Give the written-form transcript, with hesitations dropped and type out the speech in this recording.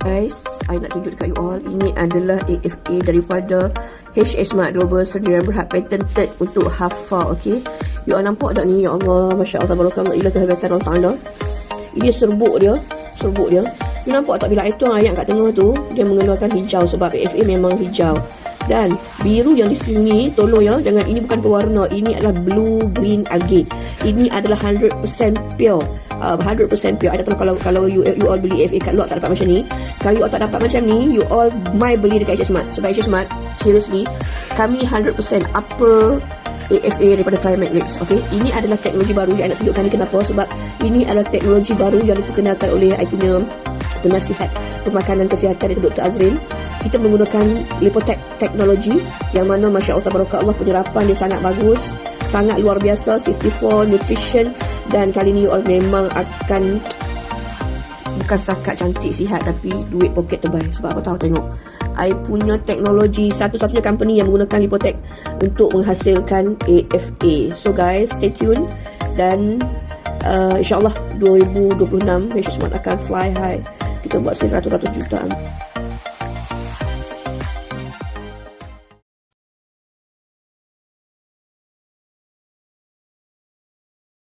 Guys, I nak tunjuk dekat you all, ini adalah AFA daripada HS Smart Global Sdn Bhd patented untuk hafal. Okay, you all nampak tak ni? Ya Allah, Masya Allah, tabarakallah, ilah kehebatan Allah Ta'ala. Ini serbuk dia. You nampak tak bila itu ayat kat tengah tu, dia mengeluarkan hijau sebab AFA memang hijau. Dan biru yang di sini ni, tolong ya, jangan, ini bukan pewarna, ini adalah blue green algae. Ini adalah 100% pure. 100% pure. I tak tahu kalau you all beli AFA kat luar tak dapat macam ni. Kalau you all tak dapat macam ni, you all might beli dekat HS Smart. Sebab HS Smart, seriously, kami 100% apa AFA daripada Climate Leaks. Okay, ini adalah teknologi baru yang I nak tunjukkan ni. Kenapa? Sebab ini adalah teknologi baru yang diperkenalkan oleh I punya penasihat pemakanan kesihatan, iaitu Dr. Azrin. Kita menggunakan Lipotec teknologi yang mana Masya Allah tabarakallah, penyerapan dia sangat bagus, sangat luar biasa, 64 nutrition. Dan kali ni you all memang akan bukan setakat cantik sihat, tapi duit poket tebal. Sebab apa tahu, tengok I punya teknologi, satu-satunya company yang menggunakan Lipotec untuk menghasilkan AFA. So guys, stay tune. Dan insyaAllah 2026 HS Smart akan fly high. Kita buat sale ratus-ratus jutaan.